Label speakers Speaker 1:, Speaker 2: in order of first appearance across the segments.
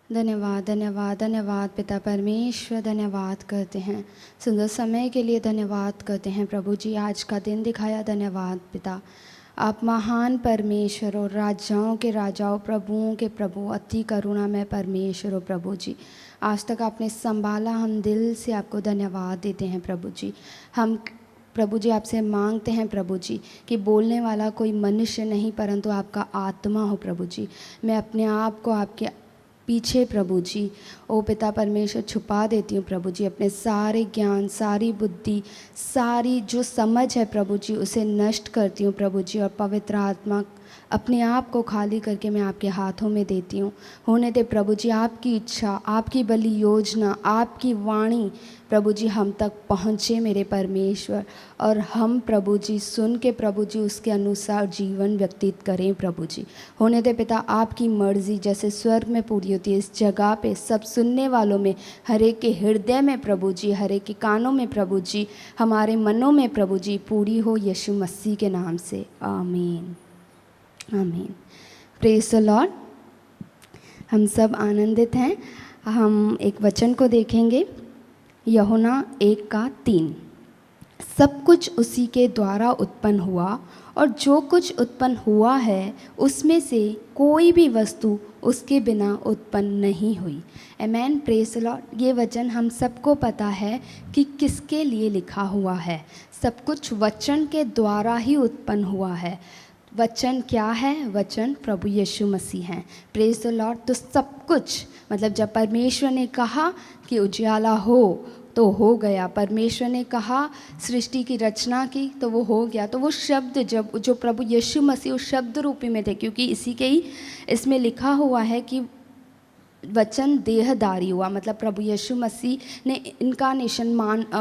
Speaker 1: धन्यवाद धन्यवाद धन्यवाद पिता परमेश्वर, धन्यवाद करते हैं सुंदर समय के लिए, धन्यवाद करते हैं प्रभु जी, आज का दिन दिखाया, धन्यवाद पिता। आप महान परमेश्वर और राजाओं के राजाओं, प्रभुओं के प्रभु, अति करुणा में परमेश्वर हो प्रभु जी। आज तक आपने संभाला, हम दिल से आपको धन्यवाद देते हैं प्रभु जी। हम प्रभु जी आपसे मांगते हैं प्रभु जी कि बोलने वाला कोई मनुष्य नहीं परंतु आपका आत्मा हो प्रभु जी। मैं अपने आप को आपके पीछे प्रभु जी ओ पिता परमेश्वर छुपा देती हूँ प्रभु जी। अपने सारे ज्ञान, सारी बुद्धि, सारी जो समझ है प्रभु जी उसे नष्ट करती हूँ प्रभु जी। और पवित्र आत्मा अपने आप को खाली करके मैं आपके हाथों में देती हूँ। होने दे प्रभु जी आपकी इच्छा, आपकी बलि योजना, आपकी वाणी प्रभु जी हम तक पहुँचे मेरे परमेश्वर, और हम प्रभु जी सुन के प्रभु जी उसके अनुसार जीवन व्यतीत करें प्रभु जी। होने दे पिता आपकी मर्जी जैसे स्वर्ग में पूरी होती है इस जगह पे सब सुनने वालों में, हर एक के हृदय में प्रभु जी, हर एक के कानों में प्रभु जी, हमारे मनों में प्रभु जी पूरी हो, यीशु मसीह के नाम से आमीन आमीन। Praise the Lord. हम सब आनंदित हैं। हम एक वचन को देखेंगे, यूहन्ना 1:3। सब कुछ उसी के द्वारा उत्पन्न हुआ और जो कुछ उत्पन्न हुआ है उसमें से कोई भी वस्तु उसके बिना उत्पन्न नहीं हुई। आमेन। Praise the Lord. ये वचन हम सबको पता है कि किसके लिए लिखा हुआ है। सब कुछ वचन के द्वारा ही उत्पन्न हुआ है। वचन क्या है? वचन प्रभु यीशु मसीह हैं। Praise the Lord. तो सब कुछ मतलब जब परमेश्वर ने कहा कि उजियाला हो तो हो गया, परमेश्वर ने कहा सृष्टि की रचना की तो वो हो गया। तो वो शब्द जब जो प्रभु यीशु मसीह उस शब्द रूपी में थे, क्योंकि इसी के ही इसमें लिखा हुआ है कि वचन देहधारी हुआ, मतलब प्रभु यीशु मसीह ने इनकारनेशन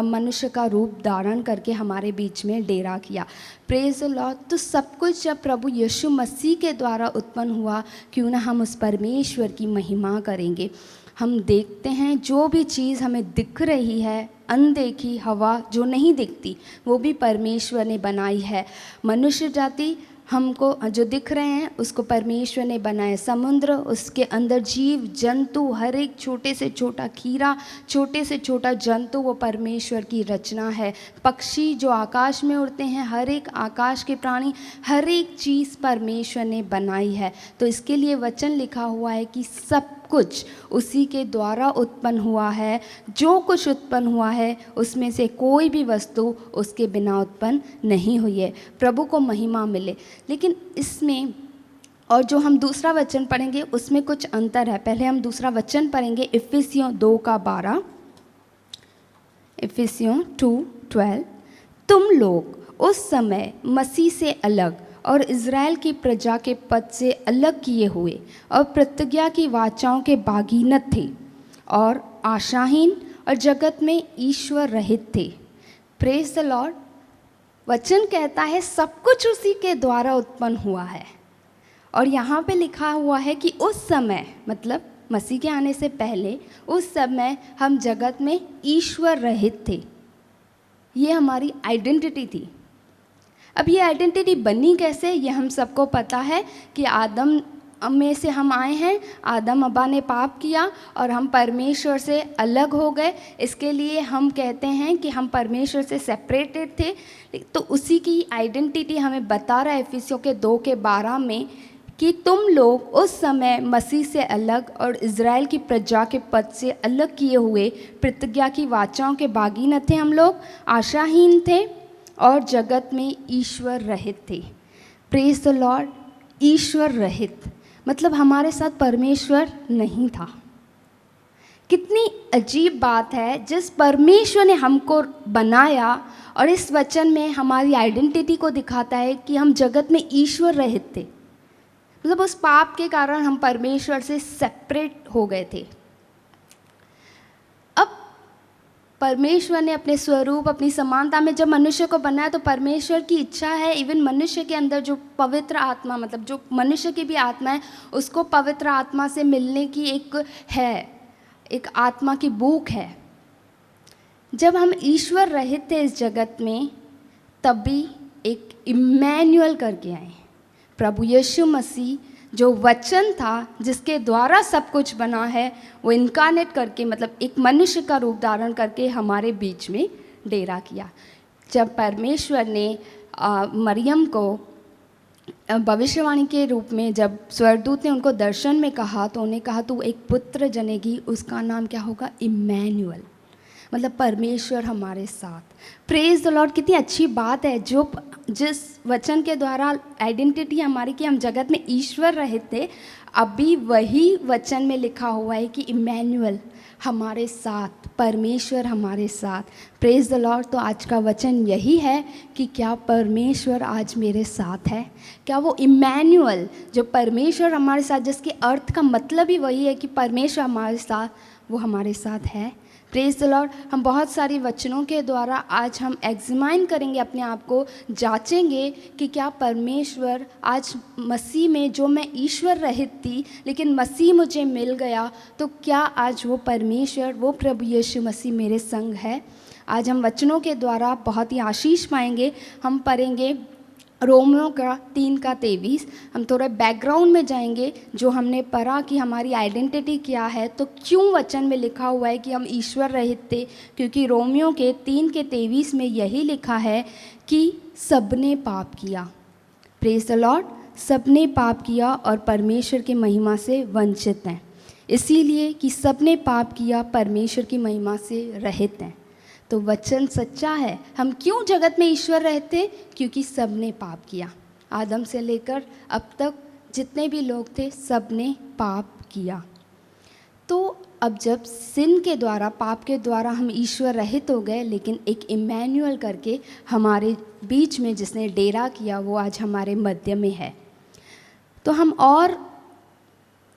Speaker 1: मनुष्य का रूप धारण करके हमारे बीच में डेरा किया। Praise the Lord. तो सब कुछ जब प्रभु यीशु मसीह के द्वारा उत्पन्न हुआ, क्यों ना हम उस परमेश्वर की महिमा करेंगे। हम देखते हैं जो भी चीज़ हमें दिख रही है, अनदेखी हवा जो नहीं दिखती, वो भी परमेश्वर ने बनाई है। मनुष्य जाति हमको जो दिख रहे हैं उसको परमेश्वर ने बनाया। समुद्र, उसके अंदर जीव जंतु, हर एक छोटे से छोटा कीड़ा, छोटे से छोटा जंतु, वो परमेश्वर की रचना है। पक्षी जो आकाश में उड़ते हैं, हर एक आकाश के प्राणी, हर एक चीज़ परमेश्वर ने बनाई है। तो इसके लिए वचन लिखा हुआ है कि सब कुछ उसी के द्वारा उत्पन्न हुआ है। जो कुछ उत्पन्न हुआ है उसमें से कोई भी वस्तु उसके बिना उत्पन्न नहीं हुई है। प्रभु को महिमा मिले। लेकिन इसमें और जो हम दूसरा वचन पढ़ेंगे उसमें कुछ अंतर है। पहले हम दूसरा वचन पढ़ेंगे, इफिसियों 2:12। इफिसियों 2:12। तुम लोग उस समय मसीह से अलग और इज़राइल की प्रजा के पद से अलग किए हुए और प्रतिज्ञा की वाचाओं के बागीनत थे और आशाहीन और जगत में ईश्वर रहित थे। Praise the Lord. वचन कहता है सब कुछ उसी के द्वारा उत्पन्न हुआ है, और यहाँ पे लिखा हुआ है कि उस समय मतलब मसीह के आने से पहले उस समय हम जगत में ईश्वर रहित थे। ये हमारी आइडेंटिटी थी। अब ये आइडेंटिटी बनी कैसे? ये हम सबको पता है कि आदम में से हम आए हैं। आदम अब्बा ने पाप किया और हम परमेश्वर से अलग हो गए। इसके लिए हम कहते हैं कि हम परमेश्वर से सेपरेटेड थे। तो उसी की आइडेंटिटी हमें बता रहा है इफिसियों के 2:12 में कि तुम लोग उस समय मसीह से अलग और इज़राइल की प्रजा के पद से अलग किए हुए प्रतिज्ञा की वाचाओं के बागीन थे। हम लोग आशाहीन थे और जगत में ईश्वर रहित थे। Praise the Lord. ईश्वर रहित मतलब हमारे साथ परमेश्वर नहीं था। कितनी अजीब बात है। जिस परमेश्वर ने हमको बनाया और इस वचन में हमारी आइडेंटिटी को दिखाता है कि हम जगत में ईश्वर रहित थे, मतलब उस पाप के कारण हम परमेश्वर से सेपरेट हो गए थे। परमेश्वर ने अपने स्वरूप, अपनी समानता में जब मनुष्य को बनाया तो परमेश्वर की इच्छा है इवन मनुष्य के अंदर जो पवित्र आत्मा, मतलब जो मनुष्य की भी आत्मा है, उसको पवित्र आत्मा से मिलने की एक आत्मा की भूख है। जब हम ईश्वर रहित थे इस जगत में, तभी एक इम्मैनुअल करके आए, प्रभु यीशु मसीह जो वचन था जिसके द्वारा सब कुछ बना है, वो इनकारनेट करके मतलब एक मनुष्य का रूप धारण करके हमारे बीच में डेरा किया। जब परमेश्वर ने मरियम को भविष्यवाणी के रूप में, जब स्वर्गदूत ने उनको दर्शन में कहा तो उन्हें कहा तू एक पुत्र जनेगी, उसका नाम क्या होगा? इम्मैनुअल, मतलब परमेश्वर हमारे साथ। Praise the Lord. कितनी अच्छी बात है, जो जिस वचन के द्वारा आइडेंटिटी हमारी कि हम जगत में ईश्वर रहे थे, अभी वही वचन में लिखा हुआ है कि इम्मैनुअल हमारे साथ, परमेश्वर हमारे साथ। Praise the Lord. तो आज का वचन यही है कि क्या परमेश्वर आज मेरे साथ है? क्या वो इम्मैनुअल जो परमेश्वर हमारे साथ, जिसके अर्थ का मतलब ही वही है कि परमेश्वर हमारे साथ, वो हमारे साथ है? Praise the Lord. हम बहुत सारी वचनों के द्वारा आज हम एग्जामाइन करेंगे, अपने आप को जांचेंगे कि क्या परमेश्वर आज मसीह में, जो मैं ईश्वर रहित थी लेकिन मसीह मुझे मिल गया, तो क्या आज वो परमेश्वर, वो प्रभु यीशु मसीह मेरे संग है? आज हम वचनों के द्वारा बहुत ही आशीष पाएंगे। हम पढ़ेंगे रोमियो का 3:23। हम थोड़ा बैकग्राउंड में जाएंगे, जो हमने पढ़ा कि हमारी आइडेंटिटी क्या है, तो क्यों वचन में लिखा हुआ है कि हम ईश्वर रहित थे, क्योंकि रोमियो के 3:23 में यही लिखा है कि सबने पाप किया। Praise the Lord. सबने पाप किया और परमेश्वर की महिमा से वंचित हैं। इसीलिए कि सबने पाप किया, परमेश्वर की महिमा से रहित हैं। तो वचन सच्चा है। हम क्यों जगत में ईश्वर रहते? क्योंकि सबने पाप किया। आदम से लेकर अब तक जितने भी लोग थे, सबने पाप किया। तो अब जब सिन के द्वारा, पाप के द्वारा हम ईश्वर रहित हो गए, लेकिन एक इम्मैनुअल करके हमारे बीच में जिसने डेरा किया, वो आज हमारे मध्य में है। तो हम, और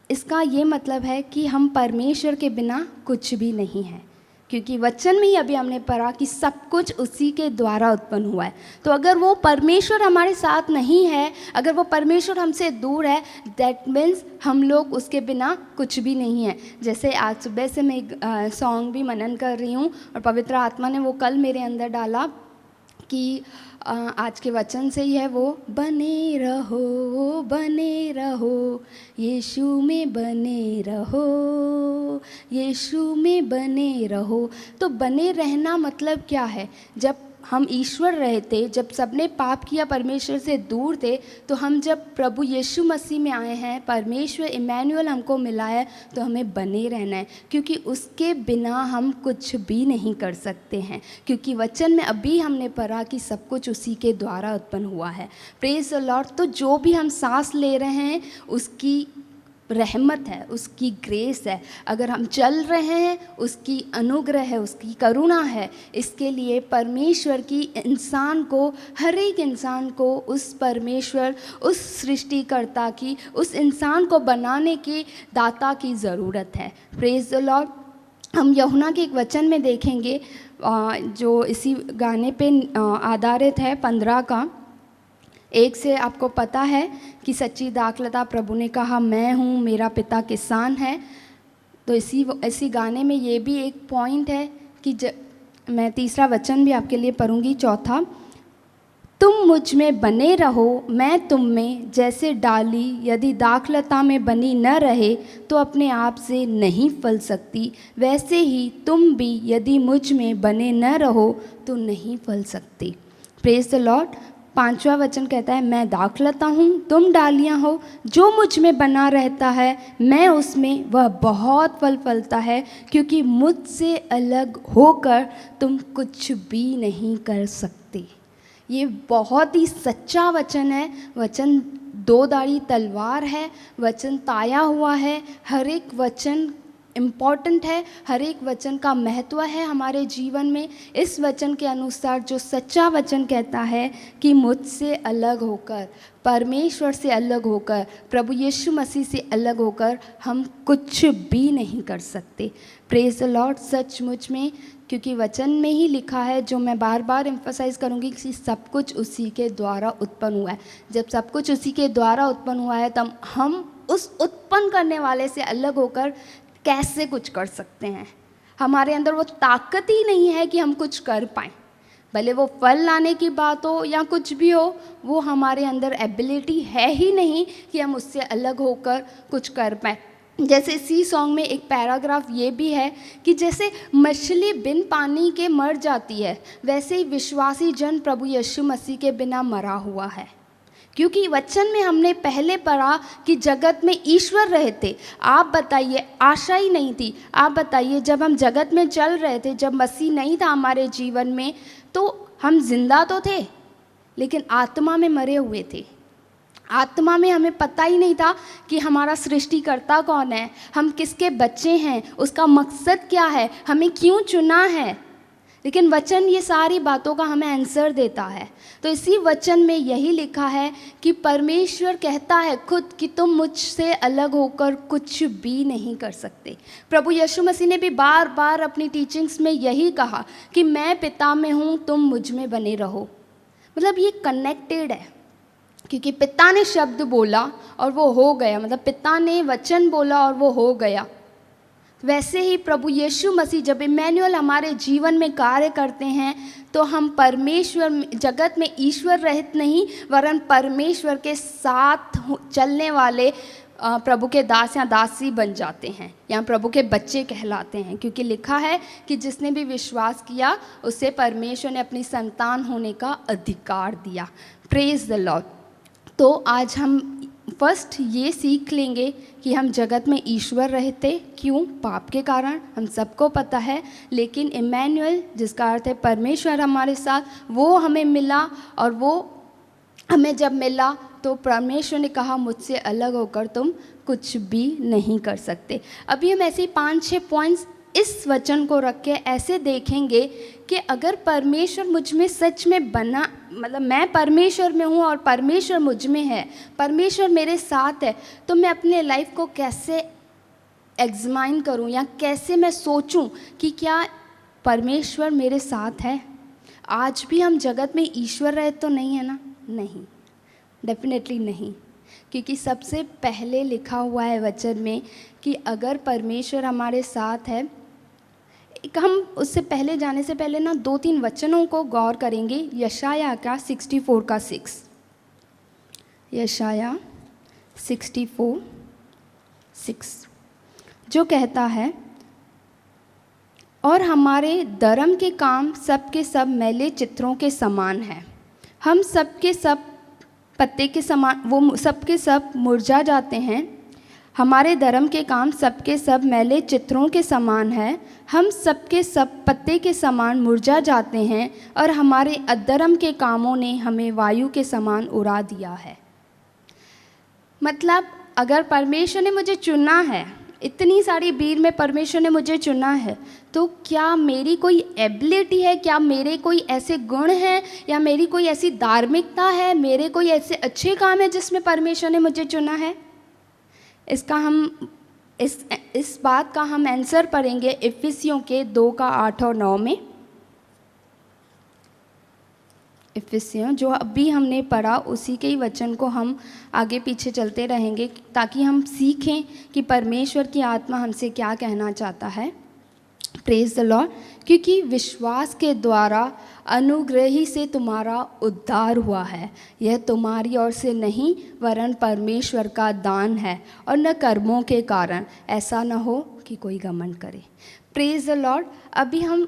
Speaker 1: इसका ये मतलब है कि हम परमेश्वर के बिना कुछ भी नहीं हैं, क्योंकि वचन में ही अभी हमने पढ़ा कि सब कुछ उसी के द्वारा उत्पन्न हुआ है। तो अगर वो परमेश्वर हमारे साथ नहीं है, अगर वो परमेश्वर हमसे दूर है, दैट मीन्स हम लोग उसके बिना कुछ भी नहीं है। जैसे आज सुबह से मैं एक सॉन्ग भी मनन कर रही हूँ और पवित्र आत्मा ने वो कल मेरे अंदर डाला कि आज के वचन से ही है वो, बने रहो यीशु में, बने रहो यीशु में, बने रहो। तो बने रहना मतलब क्या है? जब हम ईश्वर रहे थे, जब सबने पाप किया, परमेश्वर से दूर थे, तो हम जब प्रभु यीशु मसीह में आए हैं, परमेश्वर इम्मैनुअल हमको मिला है, तो हमें बने रहना है, क्योंकि उसके बिना हम कुछ भी नहीं कर सकते हैं। क्योंकि वचन में अभी हमने पढ़ा कि सब कुछ उसी के द्वारा उत्पन्न हुआ है। Praise the Lord. तो जो भी हम सांस ले रहे हैं, उसकी रहमत है, उसकी ग्रेस है। अगर हम चल रहे हैं, उसकी अनुग्रह है, उसकी करुणा है। इसके लिए परमेश्वर की इंसान को, हर एक इंसान को उस परमेश्वर, उस सृष्टिकर्ता की, उस इंसान को बनाने की दाता की ज़रूरत है। Praise the Lord. हम यूहन्ना के एक वचन में देखेंगे जो इसी गाने पे आधारित है, 15 का 1 से। आपको पता है कि सच्ची दाखलता प्रभु ने कहा, मैं हूँ, मेरा पिता किसान है। तो इसी गाने में ये भी एक पॉइंट है कि मैं तीसरा वचन भी आपके लिए पढ़ूंगी, 4। तुम मुझ में बने रहो, मैं तुम में। जैसे डाली यदि दाखलता में बनी न रहे तो अपने आप से नहीं फल सकती, वैसे ही तुम भी यदि मुझ में बने न रहो तो नहीं फल सकती। Praise the Lord. 5वां वचन कहता है, मैं दाखलता हूँ, तुम डालियाँ हो। जो मुझ में बना रहता है, मैं उसमें, वह बहुत फल फलता है, क्योंकि मुझसे अलग होकर तुम कुछ भी नहीं कर सकते। ये बहुत ही सच्चा वचन है। वचन 2 धारी तलवार है, वचन ताया हुआ है। हर एक वचन इम्पॉर्टेंट है, हर एक वचन का महत्व है हमारे जीवन में। इस वचन के अनुसार जो सच्चा वचन कहता है कि मुझसे अलग होकर, परमेश्वर से अलग होकर, प्रभु यीशु मसीह से अलग होकर हम कुछ भी नहीं कर सकते। Praise the Lord. सचमुच में, क्योंकि वचन में ही लिखा है, जो मैं बार बार एम्फसाइज करूँगी, कि सब कुछ उसी के द्वारा उत्पन्न हुआ है। जब सब कुछ उसी के द्वारा उत्पन्न हुआ है, तब हम उस उत्पन्न करने वाले से अलग होकर कैसे कुछ कर सकते हैं? हमारे अंदर वो ताकत ही नहीं है कि हम कुछ कर पाएँ। भले वो फल लाने की बात हो या कुछ भी हो, वो हमारे अंदर एबिलिटी है ही नहीं कि हम उससे अलग होकर कुछ कर पाएँ। जैसे इसी सॉन्ग में एक पैराग्राफ ये भी है कि जैसे मछली बिन पानी के मर जाती है, वैसे ही विश्वासी जन प्रभु यीशु मसीह के बिना मरा हुआ है। क्योंकि वचन में हमने पहले पढ़ा कि जगत में ईश्वर रहते। आप बताइए, आशा ही नहीं थी। आप बताइए, जब हम जगत में चल रहे थे, जब मसीह नहीं था हमारे जीवन में, तो हम जिंदा तो थे लेकिन आत्मा में मरे हुए थे। आत्मा में हमें पता ही नहीं था कि हमारा सृष्टिकर्ता कौन है, हम किसके बच्चे हैं, उसका मकसद क्या है, हमें क्यों चुना है। लेकिन वचन ये सारी बातों का हमें आंसर देता है। तो इसी वचन में यही लिखा है कि परमेश्वर कहता है खुद कि तुम मुझसे अलग होकर कुछ भी नहीं कर सकते। प्रभु यीशु मसीह ने भी बार बार अपनी टीचिंग्स में यही कहा कि मैं पिता में हूँ, तुम मुझ में बने रहो। मतलब ये कनेक्टेड है, क्योंकि पिता ने शब्द बोला और वो हो गया, मतलब पिता ने वचन बोला और वो हो गया। वैसे ही प्रभु यीशु मसीह जब इमैनुअल हमारे जीवन में कार्य करते हैं, तो हम परमेश्वर, जगत में ईश्वर रहित नहीं वरन परमेश्वर के साथ चलने वाले प्रभु के दास या दासी बन जाते हैं, या प्रभु के बच्चे कहलाते हैं। क्योंकि लिखा है कि जिसने भी विश्वास किया उसे परमेश्वर ने अपनी संतान होने का अधिकार दिया। Praise the Lord. तो आज हम फर्स्ट ये सीख लेंगे कि हम जगत में ईश्वर रहते, क्यों? पाप के कारण, हम सबको पता है। लेकिन इमैनुअल, जिसका अर्थ है परमेश्वर हमारे साथ, वो हमें मिला, और वो हमें जब मिला तो परमेश्वर ने कहा मुझसे अलग होकर तुम कुछ भी नहीं कर सकते। अभी हम ऐसे 5-6 पॉइंट्स इस वचन को रख के ऐसे देखेंगे कि अगर परमेश्वर मुझ में सच में बना, मतलब मैं परमेश्वर में हूँ और परमेश्वर मुझ में है, परमेश्वर मेरे साथ है, तो मैं अपने लाइफ को कैसे एग्जामाइन करूँ या कैसे मैं सोचूं कि क्या परमेश्वर मेरे साथ है। आज भी हम जगत में ईश्वर रहे तो नहीं है ना? नहीं, डेफिनेटली नहीं। क्योंकि सबसे पहले लिखा हुआ है वचन में कि अगर परमेश्वर हमारे साथ है, हम उससे पहले जाने से पहले ना 2-3 वचनों को गौर करेंगे। यशाया का 64 का 6, यशाया 64:6 जो कहता है, और हमारे धर्म के काम सब के सब मैले चित्रों के समान है। हम सब के सब पत्ते के समान, वो सब के सब मुरझा जाते हैं। हमारे धर्म के काम सब के सब मैले चित्रों के समान है। हम सब के सब पत्ते के समान मुरझा जाते हैं, और हमारे अधर्म के कामों ने हमें वायु के समान उड़ा दिया है। मतलब अगर परमेश्वर ने मुझे चुना है, इतनी सारी भीड़ में परमेश्वर ने मुझे चुना है, तो क्या मेरी कोई एबिलिटी है, क्या मेरे कोई ऐसे गुण हैं, या मेरी कोई ऐसी धार्मिकता है, मेरे कोई ऐसे अच्छे काम है जिसमें परमेश्वर ने मुझे चुना है? इसका हम इस बात का हम आंसर पढ़ेंगे इफिसियों के 2:8-9 में। इफिसियों जो अभी हमने पढ़ा उसी के ही वचन को हम आगे पीछे चलते रहेंगे, ताकि हम सीखें कि परमेश्वर की आत्मा हमसे क्या कहना चाहता है। Praise the Lord. क्योंकि विश्वास के द्वारा अनुग्रह ही से तुम्हारा उद्धार हुआ है, यह तुम्हारी ओर से नहीं वरन परमेश्वर का दान है, और न कर्मों के कारण, ऐसा न हो कि कोई घमंड करे। Praise the Lord. अभी हम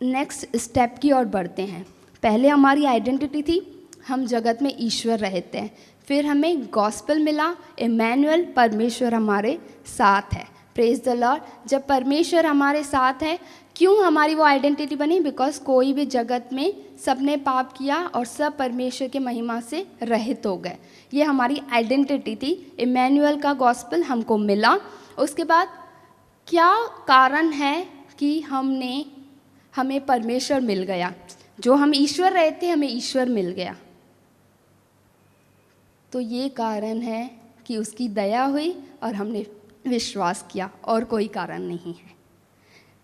Speaker 1: नेक्स्ट स्टेप की ओर बढ़ते हैं। पहले हमारी आइडेंटिटी थी, हम जगत में ईश्वर रहते हैं। फिर हमें गॉस्पेल मिला, इमैनुअल, परमेश्वर हमारे साथ है। Praise the Lord. जब परमेश्वर हमारे साथ है, क्यों हमारी वो आइडेंटिटी बनी? बिकॉज कोई भी जगत में सबने पाप किया और सब परमेश्वर के महिमा से रहित हो गए। ये हमारी आइडेंटिटी थी। इमैनुअल का गॉस्पेल हमको मिला। उसके बाद क्या कारण है कि हमें परमेश्वर मिल गया? जो हम ईश्वर रहते, हमें ईश्वर मिल गया। तो ये कारण है कि उसकी दया हुई और हमने विश्वास किया, और कोई कारण नहीं है।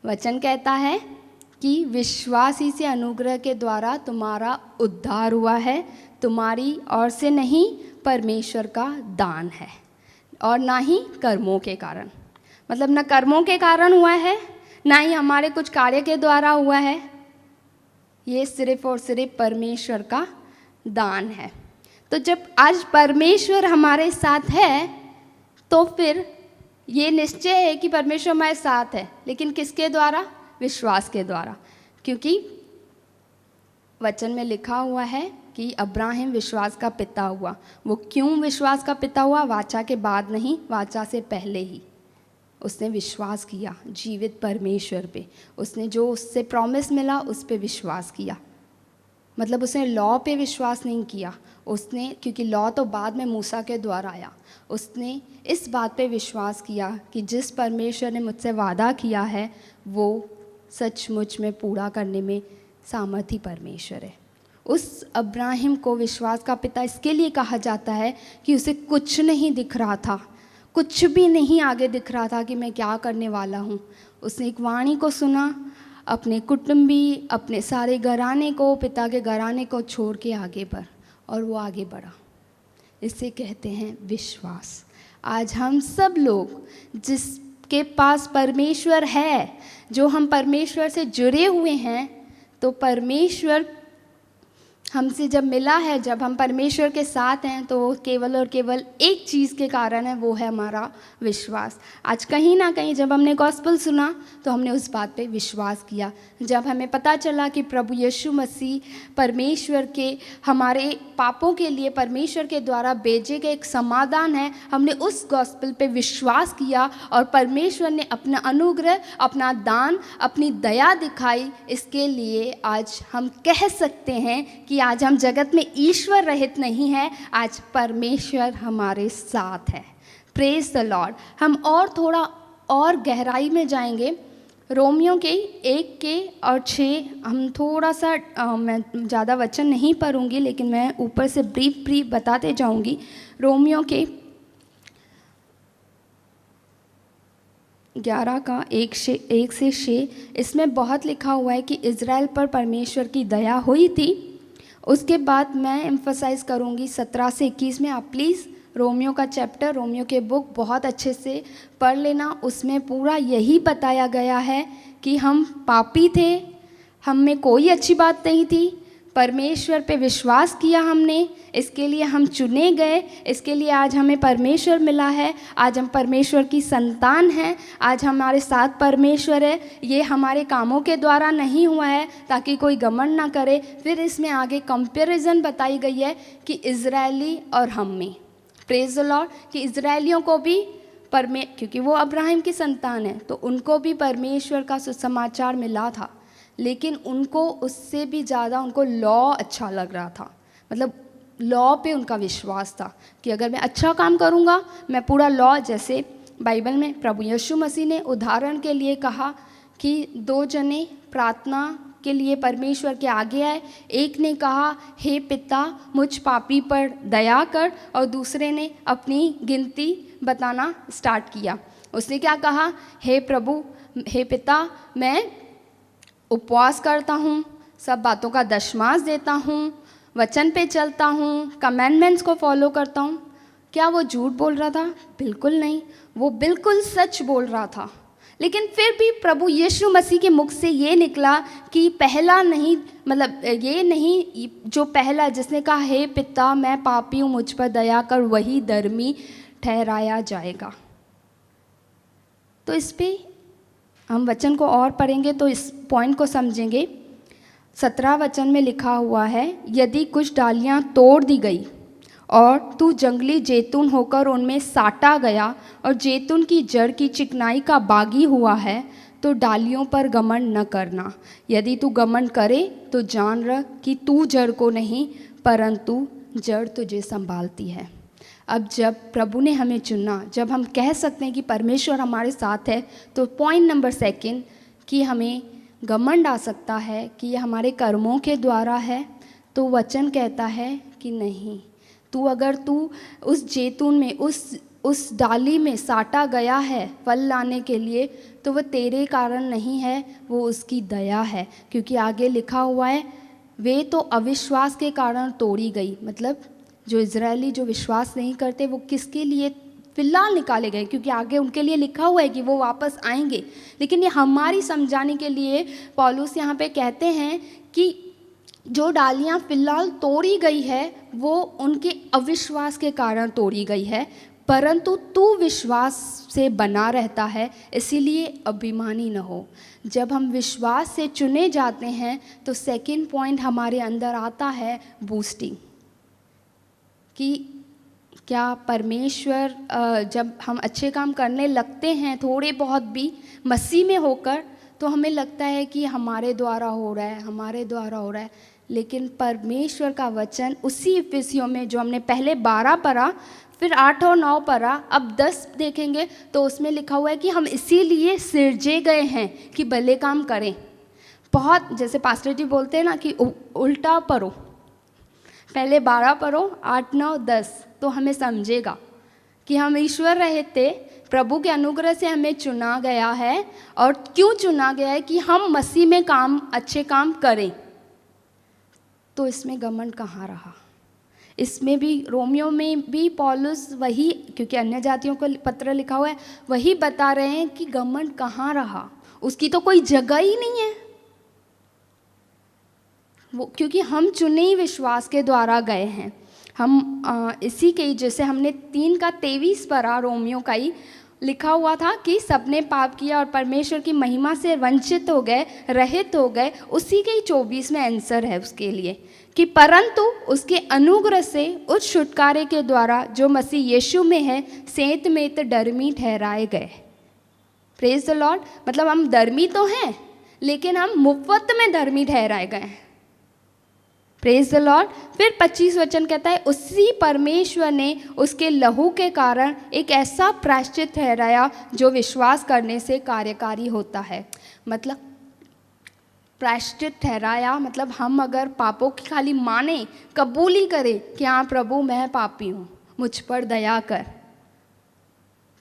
Speaker 1: वचन कहता है कि विश्वास ही से अनुग्रह के द्वारा तुम्हारा उद्धार हुआ है, तुम्हारी ओर से नहीं, परमेश्वर का दान है, और ना ही कर्मों के कारण। मतलब न कर्मों के कारण हुआ है, ना ही हमारे कुछ कार्य के द्वारा हुआ है। ये सिर्फ और सिर्फ परमेश्वर का दान है। तो जब आज परमेश्वर हमारे साथ है तो फिर ये निश्चय है कि परमेश्वर हमारे साथ है, लेकिन किसके द्वारा? विश्वास के द्वारा। क्योंकि वचन में लिखा हुआ है कि अब्राहम विश्वास का पिता हुआ। वो क्यों विश्वास का पिता हुआ? वाचा के बाद नहीं, वाचा से पहले ही उसने विश्वास किया जीवित परमेश्वर पे। उसने जो उससे प्रॉमिस मिला उस पे विश्वास किया। मतलब उसने लॉ पे विश्वास नहीं किया उसने, क्योंकि लॉ तो बाद में मूसा के द्वारा आया। उसने इस बात पे विश्वास किया कि जिस परमेश्वर ने मुझसे वादा किया है वो सचमुच में पूरा करने में सामर्थी परमेश्वर है। उस अब्राहम को विश्वास का पिता इसके लिए कहा जाता है कि उसे कुछ नहीं दिख रहा था, कुछ भी नहीं आगे दिख रहा था कि मैं क्या करने वाला हूँ। उसने एक वाणी को सुना, अपने कुटुंबी, अपने सारे घराने को, पिता के घराने को छोड़ के आगे बढ़, और वो आगे बढ़ा। इसे कहते हैं विश्वास। आज हम सब लोग जिसके पास परमेश्वर है, जो हम परमेश्वर से जुड़े हुए हैं, तो परमेश्वर हमसे जब मिला है, जब हम परमेश्वर के साथ हैं, तो वो केवल और केवल एक चीज़ के कारण है, वो है हमारा विश्वास। आज कहीं ना कहीं जब हमने गॉस्पेल सुना तो हमने उस बात पे विश्वास किया। जब हमें पता चला कि प्रभु यीशु मसीह परमेश्वर के हमारे पापों के लिए परमेश्वर के द्वारा भेजे गए एक समाधान है, हमने उस गॉस्पेल पे विश्वास किया और परमेश्वर ने अपना अनुग्रह, अपना दान, अपनी दया दिखाई। इसके लिए आज हम कह सकते हैं कि आज हम जगत में ईश्वर रहित नहीं है, आज परमेश्वर हमारे साथ है। Praise the Lord. हम और थोड़ा और गहराई में जाएंगे। रोमियो के 1 के और 6 हम थोड़ा सा मैं ज़्यादा वचन नहीं पढ़ूंगी, लेकिन मैं ऊपर से ब्रीफ बताते जाऊंगी। रोमियो के 11 का 1 से 6 इसमें बहुत लिखा हुआ है कि इज़राइल पर परमेश्वर की दया हुई थी। उसके बाद मैं एम्फसाइज़ करूंगी 17 से 21 में। आप प्लीज़ रोमियो का चैप्टर, रोमियो के बुक बहुत अच्छे से पढ़ लेना। उसमें पूरा यही बताया गया है कि हम पापी थे, हम में कोई अच्छी बात नहीं थी, परमेश्वर पे विश्वास किया हमने, इसके लिए हम चुने गए, इसके लिए आज हमें परमेश्वर मिला है, आज हम परमेश्वर की संतान हैं, आज हमारे साथ परमेश्वर है। ये हमारे कामों के द्वारा नहीं हुआ है ताकि कोई घमंड ना करे। फिर इसमें आगे कंपैरिजन बताई गई है कि इजरायली और हम में, प्रेज द लॉर्ड, कि इजरायलियों को भी क्योंकि वो अब्राहम की संतान है तो उनको भी परमेश्वर का सुसमाचार मिला था, लेकिन उनको उससे भी ज़्यादा उनको लॉ अच्छा लग रहा था। मतलब लॉ पे उनका विश्वास था कि अगर मैं अच्छा काम करूँगा, मैं पूरा लॉ, जैसे बाइबल में प्रभु यीशु मसीह ने उदाहरण के लिए कहा कि 2 जने प्रार्थना के लिए परमेश्वर के आगे आए। एक ने कहा हे पिता मुझ पापी पर दया कर, और दूसरे ने अपनी गिनती बताना स्टार्ट किया। उसने क्या कहा? हे प्रभु, हे पिता, मैं उपवास करता हूँ, सब बातों का दशमांश देता हूँ, वचन पे चलता हूँ, कमेंडमेंट्स को फॉलो करता हूँ। क्या वो झूठ बोल रहा था? बिल्कुल नहीं, वो बिल्कुल सच बोल रहा था। लेकिन फिर भी प्रभु यीशु मसीह के मुख से ये निकला कि पहला नहीं, मतलब ये नहीं, जो पहला जिसने कहा हे पिता मैं पापी हूँ, मुझ पर दया कर, वही धर्मी ठहराया जाएगा। तो इस पे हम वचन को और पढ़ेंगे तो इस पॉइंट को समझेंगे। 17 वचन में लिखा हुआ है, यदि कुछ डालियाँ तोड़ दी गई और तू जंगली जैतून होकर उनमें साटा गया और जैतून की जड़ की चिकनाई का बागी हुआ है, तो डालियों पर घमंड न करना। यदि तू घमंड करे तो जान रख कि तू जड़ को नहीं परंतु जड़ तुझे संभालती है। अब जब प्रभु ने हमें चुना, जब हम कह सकते हैं कि परमेश्वर हमारे साथ है, तो पॉइंट नंबर 2 कि हमें घमंड आ सकता है कि यह हमारे कर्मों के द्वारा है, तो वचन कहता है कि नहीं, अगर तू उस जैतून में, उस डाली में साटा गया है फल लाने के लिए, तो वह तेरे कारण नहीं है, वो उसकी दया है। क्योंकि आगे लिखा हुआ है वे तो अविश्वास के कारण तोड़ी गई। मतलब जो इजरायली जो विश्वास नहीं करते वो किसके लिए फिलहाल निकाले गए, क्योंकि आगे उनके लिए लिखा हुआ है कि वो वापस आएंगे। लेकिन ये हमारी समझाने के लिए पौलुस यहाँ पे कहते हैं कि जो डालियाँ फिलहाल तोड़ी गई है वो उनके अविश्वास के कारण तोड़ी गई है, परंतु तू विश्वास से बना रहता है, इसीलिए अभिमानी न हो। जब हम विश्वास से चुने जाते हैं तो सेकंड पॉइंट हमारे अंदर आता है बूस्टिंग, कि क्या परमेश्वर जब हम अच्छे काम करने लगते हैं थोड़े बहुत भी मसीह में होकर, तो हमें लगता है कि हमारे द्वारा हो रहा है, हमारे द्वारा हो रहा है। लेकिन परमेश्वर का वचन उसी इफिसियों में जो हमने पहले 12 पढ़ा, फिर 8 और 9 पढ़ा, अब 10 देखेंगे तो उसमें लिखा हुआ है कि हम इसीलिए सिरजे गए हैं कि भले काम करें। बहुत जैसे पास्टर जी बोलते हैं ना कि उल्टा पढ़ो, पहले 12 पढ़ो, 8 9 10, तो हमें समझेगा कि हम ईश्वर रहित थे, प्रभु के अनुग्रह से हमें चुना गया है। और क्यों चुना गया है? कि हम मसीह में काम, अच्छे काम करें। तो इसमें घमंड कहाँ रहा? इसमें भी रोमियो में भी पौलुस वही, क्योंकि अन्य जातियों को पत्र लिखा हुआ है, वही बता रहे हैं कि घमंड कहाँ रहा, उसकी तो कोई जगह ही नहीं है वो, क्योंकि हम चुने ही विश्वास के द्वारा गए हैं। हम इसी के, जैसे हमने 3:23 पढ़ा, रोमियो का ही लिखा हुआ था कि सबने पाप किया और परमेश्वर की महिमा से वंचित हो गए, रहित हो गए। उसी के ही 24 में आंसर है उसके लिए कि परंतु उसके अनुग्रह से उस छुटकारे के द्वारा जो मसीह यीशु में है, सेंत में तो धर्मी ठहराए गए। Praise the Lord. मतलब हम धर्मी तो हैं, लेकिन हम मुफ्त में धर्मी ठहराए गए हैं। Praise the Lord. फिर 25 वचन कहता है, उसी परमेश्वर ने उसके लहू के कारण एक ऐसा प्रायश्चित ठहराया जो विश्वास करने से कार्यकारी होता है। मतलब प्रायश्चित ठहराया, मतलब हम अगर पापों की खाली माने, कबूली करें कि हाँ प्रभु मैं पापी हूँ, मुझ पर दया कर,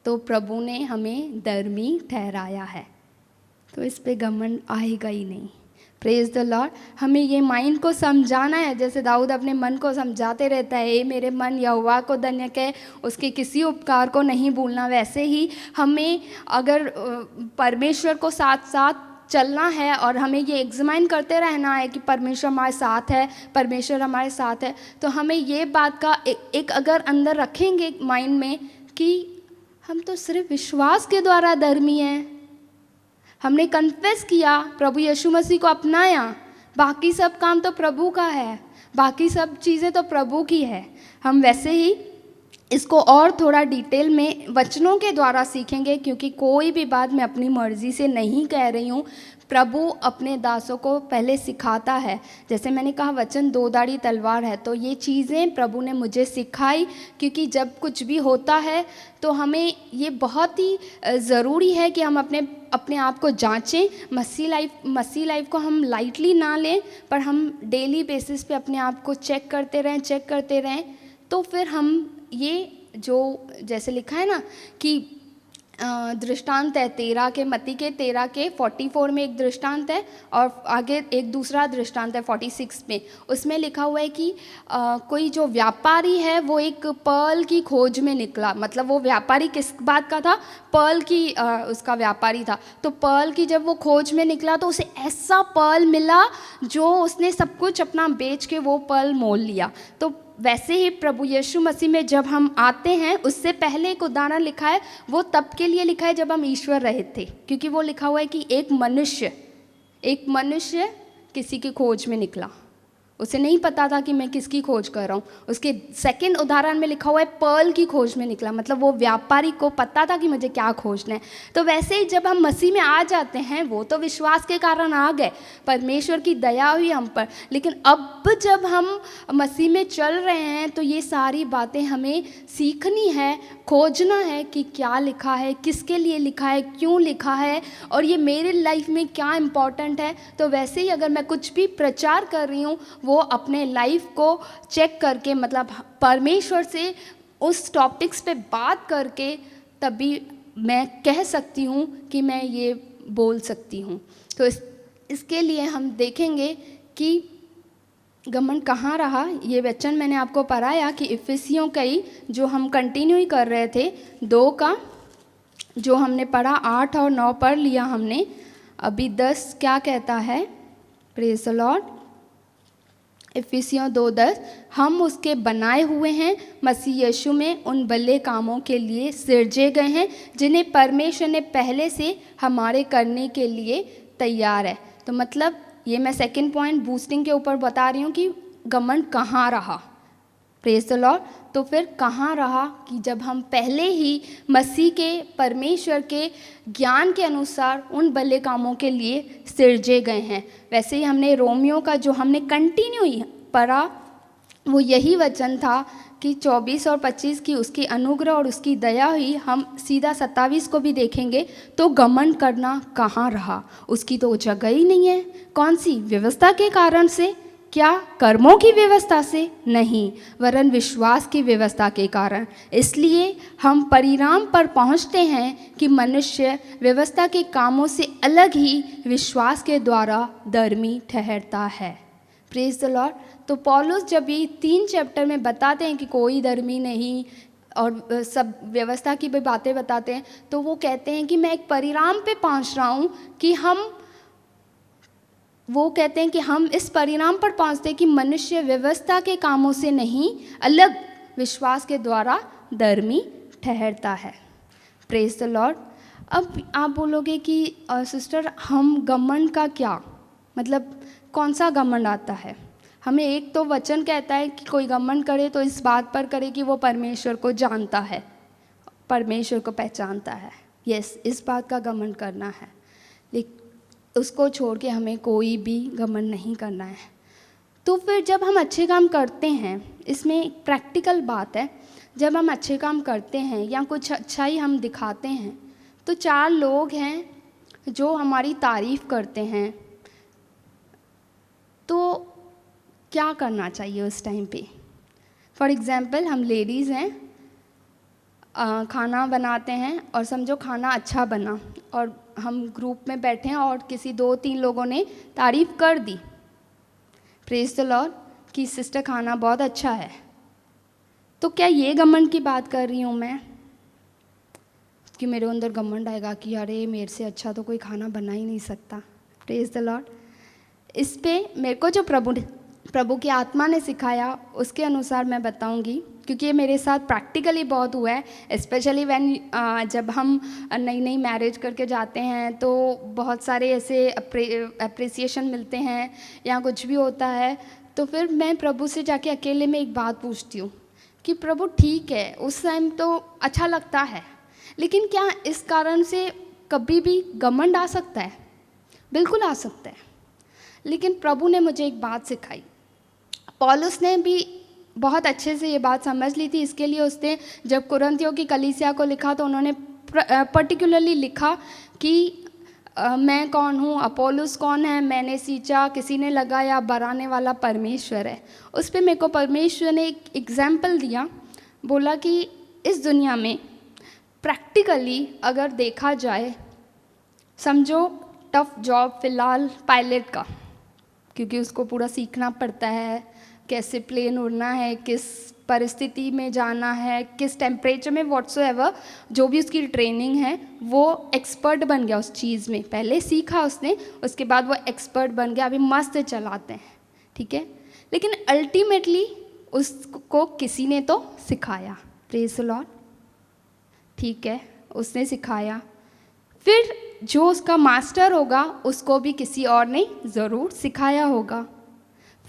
Speaker 1: तो प्रभु ने हमें धर्मी ठहराया है। तो इस पे घमंड आएगा ही नहीं। Praise the Lord. हमें ये माइंड को समझाना है, जैसे दाऊद अपने मन को समझाते रहता है, ए मेरे मन यहोवा को धन्य कह, उसके किसी उपकार को नहीं भूलना। वैसे ही हमें अगर परमेश्वर को साथ साथ चलना है और हमें ये एग्जामाइन करते रहना है कि परमेश्वर हमारे साथ है, परमेश्वर हमारे साथ है, तो हमें ये बात का एक अगर अंदर रखेंगे माइंड में कि हम तो सिर्फ विश्वास के द्वारा धर्मी हैं, हमने कन्फेस किया, प्रभु यीशु मसीह को अपनाया, बाकी सब काम तो प्रभु का है, बाकी सब चीज़ें तो प्रभु की है। हम वैसे ही इसको और थोड़ा डिटेल में वचनों के द्वारा सीखेंगे, क्योंकि कोई भी बात मैं अपनी मर्जी से नहीं कह रही हूँ। प्रभु अपने दासों को पहले सिखाता है। जैसे मैंने कहा वचन 2 धारी तलवार है, तो ये चीज़ें प्रभु ने मुझे सिखाई, क्योंकि जब कुछ भी होता है तो हमें ये बहुत ही ज़रूरी है कि हम अपने आप को जांचें। मसीह लाइफ को हम लाइटली ना लें, पर हम डेली बेसिस पे अपने आप को चेक करते रहें, तो फिर हम ये जो जैसे लिखा है ना कि दृष्टांत है 13 के, मत्ती के 13 के 44 में एक दृष्टांत है, और आगे एक दूसरा दृष्टांत है 46 में। उसमें लिखा हुआ है कि कोई जो व्यापारी है वो एक पर्ल की खोज में निकला। मतलब वो व्यापारी किस बात का था? पर्ल की उसका व्यापारी था। तो पर्ल की जब वो खोज में निकला तो उसे ऐसा पर्ल मिला जो उसने सब कुछ अपना बेच के वो पर्ल मोल लिया। तो वैसे ही प्रभु यीशु मसीह में जब हम आते हैं, उससे पहले एक उदाहरण लिखा है, वो तब के लिए लिखा है जब हम ईश्वर रहित थे, क्योंकि वो लिखा हुआ है कि एक मनुष्य किसी की खोज में निकला। उसे नहीं पता था कि मैं किसकी खोज कर रहा हूँ। उसके सेकंड उदाहरण में लिखा हुआ है पर्ल की खोज में निकला, मतलब वो व्यापारी को पता था कि मुझे क्या खोजना है। तो वैसे ही जब हम मसीह में आ जाते हैं, वो तो विश्वास के कारण आ गए, परमेश्वर की दया हुई हम पर, लेकिन अब जब हम मसीह में चल रहे हैं तो ये सारी बातें हमें सीखनी है, खोजना है कि क्या लिखा है, किसके लिए लिखा है, क्यों लिखा है, और ये मेरे लाइफ में क्या इम्पोर्टेंट है। तो वैसे ही अगर मैं कुछ भी प्रचार कर रही हूँ, वो अपने लाइफ को चेक करके, मतलब परमेश्वर से उस टॉपिक्स पे बात करके, तभी मैं कह सकती हूँ कि मैं ये बोल सकती हूँ। तो इसके लिए हम देखेंगे कि घमंड कहाँ रहा। ये वचन मैंने आपको पढ़ाया कि इफिसियों का ही जो हम कंटिन्यू ही कर रहे थे, 2 का जो हमने पढ़ा, 8 और 9 पढ़ लिया हमने, अभी 10 क्या कहता है। Praise the Lord. इफिसियों 2:10, हम उसके बनाए हुए हैं मसीह यीशु में उन भले कामों के लिए सिरजे गए हैं जिन्हें परमेश्वर ने पहले से हमारे करने के लिए तैयार है। तो मतलब ये मैं सेकंड पॉइंट बूस्टिंग के ऊपर बता रही हूँ कि घमंड कहाँ रहा। Praise the Lord. तो फिर कहाँ रहा कि जब हम पहले ही मसीह के परमेश्वर के ज्ञान के अनुसार उन भले कामों के लिए सिरजे गए हैं। वैसे ही हमने रोमियो का जो हमने कंटिन्यू पढ़ा वो यही वचन था कि 24 और 25 की उसकी अनुग्रह और उसकी दया ही हम सीधा 27 को भी देखेंगे तो घमंड करना कहाँ रहा, उसकी तो जगह ही नहीं है। कौन सी व्यवस्था के कारण से? क्या कर्मों की व्यवस्था से? नहीं, वरन विश्वास की व्यवस्था के कारण। इसलिए हम परिणाम पर पहुंचते हैं कि मनुष्य व्यवस्था के कामों से अलग ही विश्वास के द्वारा धर्मी ठहरता है। Praise the Lord. तो पौलुस जब ये 3 चैप्टर में बताते हैं कि कोई धर्मी नहीं और सब व्यवस्था की भी बातें बताते हैं, तो वो कहते हैं कि मैं एक परिणाम पे पहुंच रहा हूँ कि वो कहते हैं कि हम इस परिणाम पर पहुंचते हैं कि मनुष्य व्यवस्था के कामों से नहीं, अलग विश्वास के द्वारा धर्मी ठहरता है। Praise the Lord. अब आप बोलोगे कि सिस्टर हम घमंड का क्या मतलब, कौन सा घमंड आता है? हमें एक तो वचन कहता है कि कोई घमंड करे तो इस बात पर करे कि वो परमेश्वर को जानता है, परमेश्वर को पहचानता है। यस, इस बात का घमंड करना है, लेकिन उसको छोड़ के हमें कोई भी घमंड नहीं करना है। तो फिर जब हम अच्छे काम करते हैं, इसमें एक प्रैक्टिकल बात है, जब हम अच्छे काम करते हैं या कुछ अच्छाई हम दिखाते हैं तो 4 लोग हैं जो हमारी तारीफ़ करते हैं, तो क्या करना चाहिए उस टाइम पे? फॉर एग्ज़ाम्पल हम लेडीज़ हैं, खाना बनाते हैं और समझो खाना अच्छा बना और हम ग्रुप में बैठे हैं और किसी 2-3 लोगों ने तारीफ़ कर दी, प्रेज द लॉर्ड, कि सिस्टर खाना बहुत अच्छा है। तो क्या ये घमंड की बात कर रही हूँ मैं कि मेरे अंदर घमंड आएगा कि अरे मेरे से अच्छा तो कोई खाना बना ही नहीं सकता? Praise the Lord. इस पे मेरे को जो प्रभु की आत्मा ने सिखाया उसके अनुसार मैं बताऊंगी, क्योंकि ये मेरे साथ प्रैक्टिकली बहुत हुआ है। स्पेशली जब हम नई मैरिज करके जाते हैं तो बहुत सारे ऐसे अप्रिसिएशन मिलते हैं या कुछ भी होता है, तो फिर मैं प्रभु से जाके अकेले में एक बात पूछती हूँ कि प्रभु ठीक है उस टाइम तो अच्छा लगता है, लेकिन क्या इस कारण से कभी भी घमंड आ सकता है? बिल्कुल आ सकता है। लेकिन प्रभु ने मुझे एक बात सिखाई, पौलुस ने भी बहुत अच्छे से ये बात समझ ली थी, इसके लिए उसने जब कुरिन्थियों की कलीसिया को लिखा तो उन्होंने पर्टिकुलरली लिखा कि मैं कौन हूँ, अपोलोस कौन है, मैंने सींचा किसी ने लगाया, बढ़ाने वाला परमेश्वर है। उस पर मेरे को परमेश्वर ने एक एग्जाम्पल दिया, बोला कि इस दुनिया में प्रैक्टिकली अगर देखा जाए, समझो टफ जॉब फ़िलहाल पायलट का, क्योंकि उसको पूरा सीखना पड़ता है, कैसे प्लेन उड़ना है, किस परिस्थिति में जाना है, किस टेम्परेचर में, व्हाट्सोएवर जो भी उसकी ट्रेनिंग है, वो एक्सपर्ट बन गया उस चीज़ में। पहले सीखा उसने, उसके बाद वो एक्सपर्ट बन गया, अभी मस्त चलाते हैं, ठीक है। लेकिन अल्टीमेटली उसको किसी ने तो सिखाया, प्रेज़ द लॉर्ड, ठीक है, उसने सिखाया। फिर जो उसका मास्टर होगा उसको भी किसी और ने ज़रूर सिखाया होगा,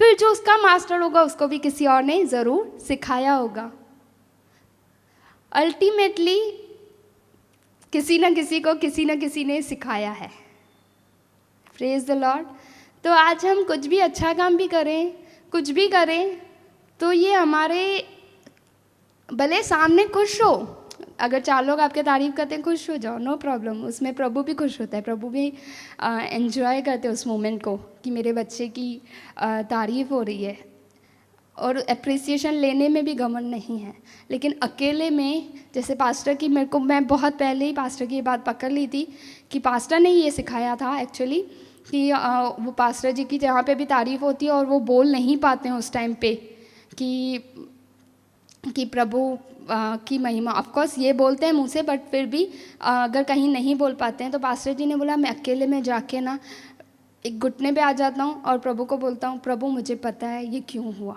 Speaker 1: फिर जो उसका मास्टर होगा उसको भी किसी और ने ज़रूर सिखाया होगा। अल्टीमेटली किसी न किसी ने सिखाया है, प्रेज़ द लॉर्ड। तो आज हम कुछ भी अच्छा काम भी करें, कुछ भी करें, तो ये हमारे भले सामने खुश हो, अगर 4 लोग आपके तारीफ़ करते हैं, खुश हो जाओ, नो प्रॉब्लम, उसमें प्रभु भी खुश होता है, प्रभु भी एंजॉय करते हैं उस मोमेंट को कि मेरे बच्चे की तारीफ़ हो रही है। और अप्रिसिएशन लेने में भी घमंड नहीं है, लेकिन अकेले में, जैसे पास्टर की मैं बहुत पहले ही पास्टर की ये बात पकड़ ली थी कि पास्टर ने ये सिखाया था एक्चुअली कि वो पास्टर जी की जहाँ पे भी तारीफ़ होती है और वो बोल नहीं पाते हैं उस टाइम पे कि प्रभु की महिमा, ऑफकोर्स ये बोलते हैं मुँह से, बट फिर भी अगर कहीं नहीं बोल पाते हैं तो पास्टर जी ने बोला मैं अकेले में जाके ना एक घुटने पे आ जाता हूँ और प्रभु को बोलता हूँ, प्रभु मुझे पता है ये क्यों हुआ।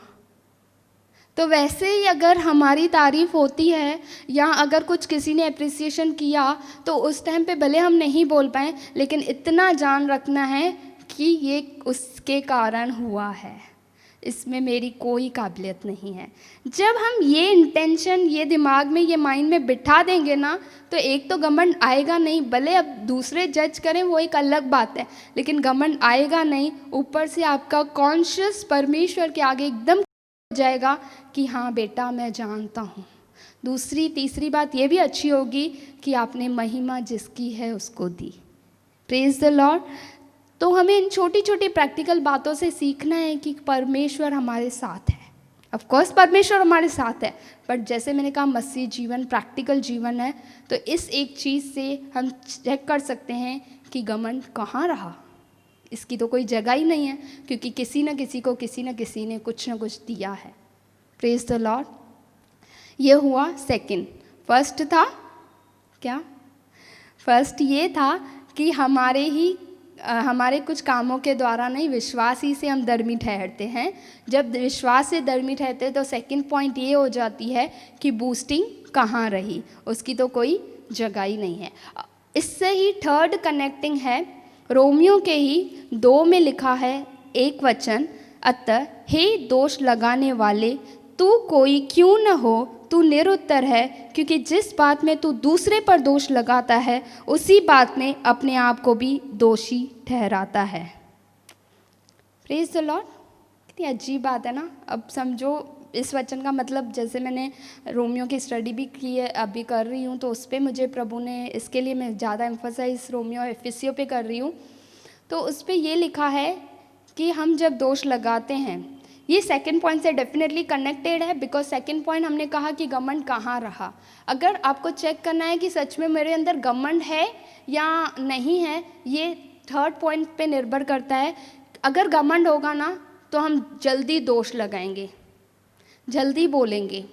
Speaker 1: तो वैसे ही अगर हमारी तारीफ़ होती है या अगर कुछ किसी ने अप्रिसिएशन किया तो उस टाइम पे भले हम नहीं बोल पाएँ, लेकिन इतना जान रखना है कि ये उसके कारण हुआ है, इसमें मेरी कोई काबिलियत नहीं है। जब हम ये इंटेंशन, ये दिमाग में, ये माइंड में बिठा देंगे ना, तो एक तो घमंड आएगा नहीं। भले अब दूसरे जज करें वो एक अलग बात है, लेकिन घमंड आएगा नहीं। ऊपर से आपका कॉन्शियस परमेश्वर के आगे एकदम हो जाएगा कि हाँ बेटा मैं जानता हूँ। दूसरी तीसरी बात ये भी अच्छी होगी कि आपने महिमा जिसकी है उसको दी। Praise the Lord. तो हमें इन छोटी छोटी प्रैक्टिकल बातों से सीखना है कि परमेश्वर हमारे साथ है। ऑफ कोर्स परमेश्वर हमारे साथ है, बट जैसे मैंने कहा मसीह जीवन प्रैक्टिकल जीवन है, तो इस एक चीज़ से हम चेक कर सकते हैं कि घमंड कहाँ रहा। इसकी तो कोई जगह ही नहीं है, क्योंकि किसी न किसी को किसी न किसी ने कुछ न कुछ दिया है। Praise the Lord. ये हुआ सेकंड। फर्स्ट था क्या? फर्स्ट ये था कि हमारे कुछ कामों के द्वारा नहीं, विश्वास ही से हम धर्मी ठहरते हैं। जब विश्वास से धर्मी ठहरते हैं तो सेकंड पॉइंट ये हो जाती है कि बूस्टिंग कहाँ रही, उसकी तो कोई जगह ही नहीं है। इससे ही थर्ड कनेक्टिंग है, रोमियो के ही 2 में लिखा है एक वचन, अतः हे दोष लगाने वाले तू कोई क्यों न हो, तू निरुत्तर है, क्योंकि जिस बात में तू दूसरे पर दोष लगाता है उसी बात में अपने आप को भी दोषी ठहराता है। Praise the Lord. कितनी अजीब बात है ना। अब समझो इस वचन का मतलब, जैसे मैंने रोमियो की स्टडी भी की है, अभी कर रही हूँ, तो उस पर मुझे प्रभु ने, इसके लिए मैं ज़्यादा एम्फोसाइज रोमियो एफिसियों पे कर रही हूँ। तो उस पर ये लिखा है कि हम जब दोष लगाते हैं, ये सेकंड पॉइंट से डेफिनेटली कनेक्टेड है, बिकॉज सेकंड पॉइंट हमने कहा कि घमंड कहाँ रहा। अगर आपको चेक करना है कि सच में मेरे अंदर घमंड है या नहीं है, ये थर्ड पॉइंट पे निर्भर करता है। अगर घमंड होगा ना तो हम जल्दी दोष लगाएंगे, जल्दी बोलेंगे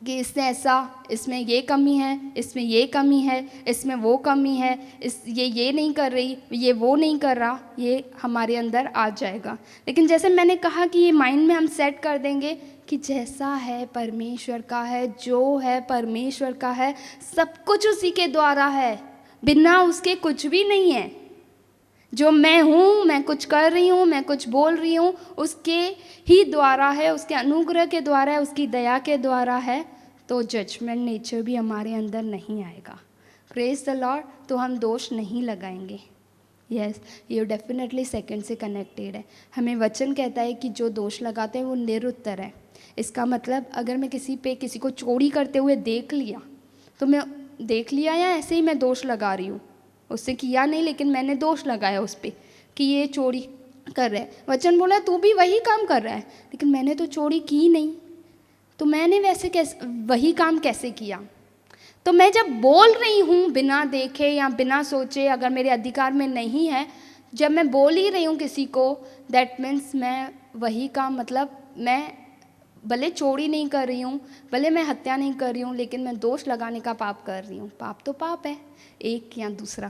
Speaker 1: कि इसने ऐसा, इसमें ये कमी है, इसमें ये कमी है, इसमें वो कमी है, ये नहीं कर रही, ये वो नहीं कर रहा, ये हमारे अंदर आ जाएगा। लेकिन जैसे मैंने कहा कि ये माइंड में हम सेट कर देंगे कि जैसा है परमेश्वर का है, जो है परमेश्वर का है, सब कुछ उसी के द्वारा है, बिना उसके कुछ भी नहीं है। जो मैं हूँ, मैं कुछ कर रही हूँ, मैं कुछ बोल रही हूँ, उसके ही द्वारा है, उसके अनुग्रह के द्वारा है, उसकी दया के द्वारा है। तो जजमेंट नेचर भी हमारे अंदर नहीं आएगा। Praise the Lord. तो हम दोष नहीं लगाएंगे। यस, ये डेफिनेटली सेकंड से कनेक्टेड है। हमें वचन कहता है कि जो दोष लगाते हैं वो निरुत्तर है। इसका मतलब अगर मैं किसी को चोरी करते हुए देख लिया, तो मैं देख लिया या ऐसे ही मैं दोष लगा रही हूँ, उससे किया नहीं लेकिन मैंने दोष लगाया उस पर कि ये चोरी कर रहा है। वचन बोला तू भी वही काम कर रहा है, लेकिन मैंने तो चोरी की नहीं, तो मैंने वही काम कैसे किया। तो मैं जब बोल रही हूँ बिना देखे या बिना सोचे, अगर मेरे अधिकार में नहीं है, जब मैं बोल ही रही हूँ किसी को, दैट मीन्स मैं वही काम, मतलब मैं भले चोरी नहीं कर रही हूँ, भले मैं हत्या नहीं कर रही हूँ, लेकिन मैं दोष लगाने का पाप कर रही हूँ। पाप तो पाप है, एक या दूसरा।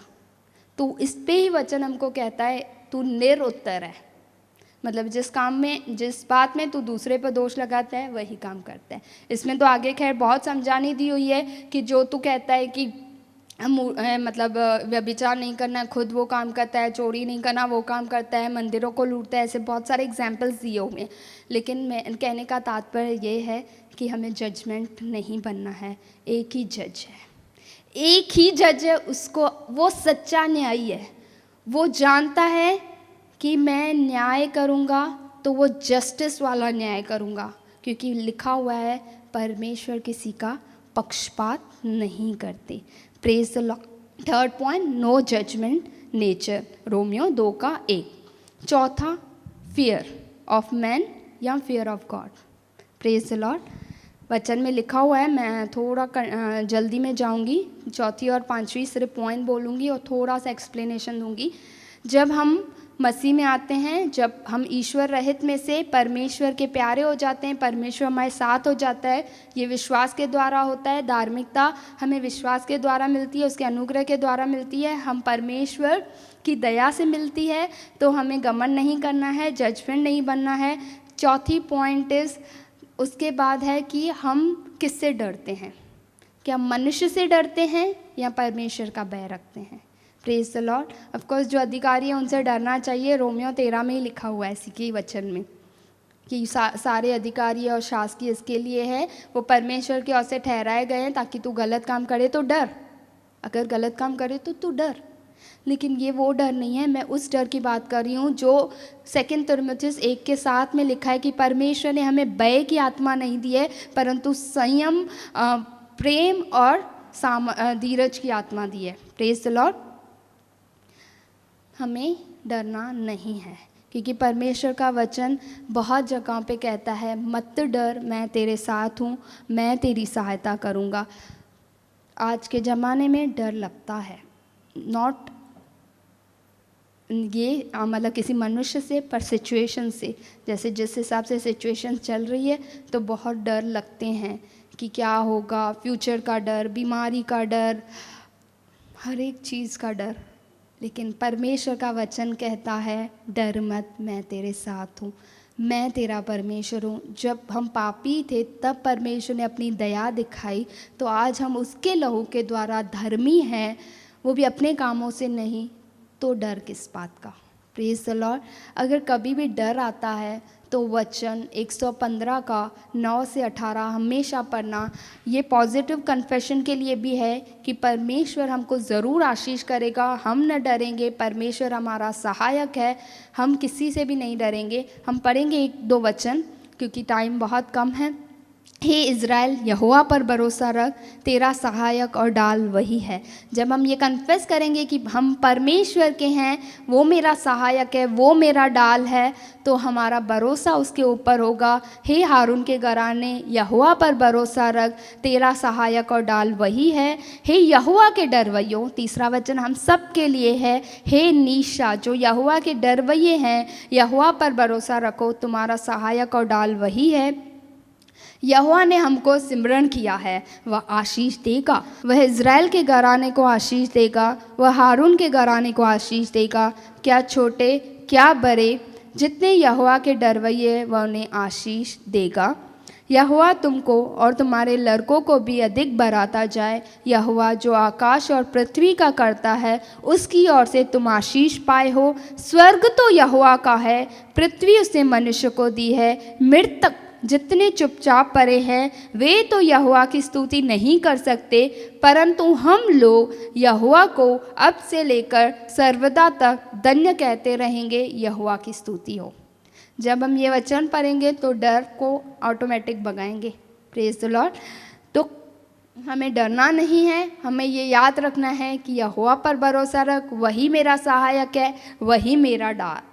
Speaker 1: तो इस पे ही वचन हमको कहता है तू निरुत्तर है, मतलब जिस बात में तू दूसरे पर दोष लगाता है वही काम करता है। इसमें तो आगे खैर बहुत समझानी दी हुई है कि जो तू कहता है कि मतलब व्यभिचार नहीं करना है, खुद वो काम करता है, चोरी नहीं करना वो काम करता है, मंदिरों को लूटता है, ऐसे बहुत सारे एग्जाम्पल्स दिए हुए हैं। लेकिन मैं कहने का तात्पर्य ये है कि हमें जजमेंट नहीं बनना है। एक ही जज है, एक ही जज है, उसको वो सच्चा न्यायी है। वो जानता है कि मैं न्याय करूँगा तो वो जस्टिस वाला न्याय करूँगा, क्योंकि लिखा हुआ है परमेश्वर किसी का पक्षपात नहीं करते। Praise the Lord. Third point, no judgment nature, रोमियो 2:1। चौथा, फियर ऑफ मैन या fear of God. Praise the Lord. वचन में लिखा हुआ है, मैं थोड़ा जल्दी में जाऊंगी, चौथी और पांचवी सिर्फ पॉइंट बोलूँगी और थोड़ा सा एक्सप्लेनेशन दूंगी। जब हम मसीह में आते हैं, जब हम ईश्वर रहित में से परमेश्वर के प्यारे हो जाते हैं, परमेश्वर हमारे साथ हो जाता है, ये विश्वास के द्वारा होता है। धार्मिकता हमें विश्वास के द्वारा मिलती है, उसके अनुग्रह के द्वारा मिलती है। हम परमेश्वर की दया से मिलती है, तो हमें घमंड नहीं करना है, जजमेंट नहीं बनना है। चौथी पॉइंट इज़, उसके बाद है कि हम किससे डरते हैं, क्या मनुष्य से डरते हैं या परमेश्वर का भय रखते हैं। Praise the Lord. Of course जो अधिकारी हैं उनसे डरना चाहिए, रोमियो 13 में ही लिखा हुआ है इसी के वचन में कि सारे अधिकारी और शासकीय इसके लिए है, वो परमेश्वर की ओर से ठहराए गए हैं ताकि तू गलत काम करे तो डर, अगर गलत काम करे तो तू डर। लेकिन ये वो डर नहीं है, मैं उस डर की बात कर रही हूँ जो 2 तिमुथियुस 1:7 में लिखा है कि परमेश्वर ने हमें भय की आत्मा नहीं दी है परंतु संयम, प्रेम और धीरज की आत्मा दी है। Praise the Lord. हमें डरना नहीं है क्योंकि परमेश्वर का वचन बहुत जगहों पे कहता है, मत डर, मैं तेरे साथ हूँ, मैं तेरी सहायता करूँगा। आज के ज़माने में डर लगता है, नॉट ये मतलब किसी मनुष्य से, पर सिचुएशन से। जैसे जिस हिसाब से सिचुएशन चल रही है तो बहुत डर लगते हैं कि क्या होगा, फ्यूचर का डर, बीमारी का डर, हर एक चीज़ का डर। लेकिन परमेश्वर का वचन कहता है, डर मत, मैं तेरे साथ हूँ, मैं तेरा परमेश्वर हूँ। जब हम पापी थे तब परमेश्वर ने अपनी दया दिखाई, तो आज हम उसके लहू के द्वारा धर्मी हैं, वो भी अपने कामों से नहीं, तो डर किस बात का। Praise the Lord. अगर कभी भी डर आता है तो वचन 115 का 9 से 18 हमेशा पढ़ना। ये पॉजिटिव कन्फेशन के लिए भी है कि परमेश्वर हमको ज़रूर आशीष करेगा, हम न डरेंगे, परमेश्वर हमारा सहायक है, हम किसी से भी नहीं डरेंगे। हम पढ़ेंगे 1-2 वचन क्योंकि टाइम बहुत कम है। हे इज़राइल, यहोवा पर भरोसा रख, तेरा सहायक और डाल वही है। जब हम ये कन्फेस करेंगे कि हम परमेश्वर के हैं, वो मेरा सहायक है, वो मेरा डाल है, तो हमारा भरोसा उसके ऊपर होगा। हे हारून के घराने, यहोवा पर भरोसा रख, तेरा सहायक और डाल वही है। हे यहोवा के डरवैयों, तीसरा वचन हम सब के लिए है। हे नीशा, जो यहोवा के डरवैये हैं, यहोवा पर भरोसा रखो, तुम्हारा सहायक और डाल वही है। यहोवा ने हमको सिमरण किया है, वह आशीष देगा, वह इज़राइल के घराने को आशीष देगा, वह हारून के घराने को आशीष देगा। क्या छोटे क्या बड़े, जितने यहोवा के डरवैये वह उन्हें आशीष देगा। यहोवा तुमको और तुम्हारे लड़कों को भी अधिक बढ़ाता जाए। यहोवा जो आकाश और पृथ्वी का करता है, उसकी ओर से तुम आशीष पाए हो। स्वर्ग तो यहोवा का है, पृथ्वी उसने मनुष्य को दी है। मृतक जितने चुपचाप पड़े हैं, वे तो यहोवा की स्तुति नहीं कर सकते, परंतु हम लोग यहोवा को अब से लेकर सर्वदा तक धन्य कहते रहेंगे। यहोवा की स्तुति हो। जब हम ये वचन पढ़ेंगे तो डर को ऑटोमेटिक भगाएंगे। Praise the Lord. तो हमें डरना नहीं है, हमें ये याद रखना है कि यहोवा पर भरोसा रख, वही मेरा सहायक है, वही मेरा डाल।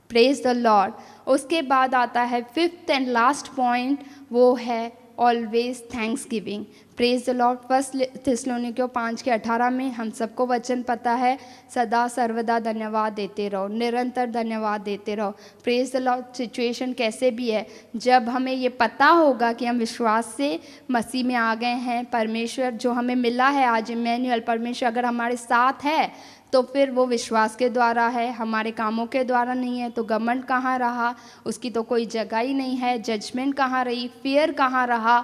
Speaker 1: Praise the Lord. उसके बाद आता है 5th एंड लास्ट पॉइंट, वो है always thanks giving. Praise the Lord. 1 थिस्सलुनीकियों 5:18 में हम सबको वचन पता है, सदा सर्वदा धन्यवाद देते रहो, निरंतर धन्यवाद देते रहो। Praise the Lord. सिचुएशन कैसे भी है, जब हमें ये पता होगा कि हम विश्वास से मसीह में आ गए हैं, परमेश्वर जो हमें मिला है आज, इमैनुअल, परमेश्वर अगर हमारे साथ है तो फिर वो विश्वास के द्वारा है, हमारे कामों के द्वारा नहीं है। तो घमंड कहाँ रहा, उसकी तो कोई जगह ही नहीं है। जजमेंट कहाँ रही, फियर कहाँ रहा।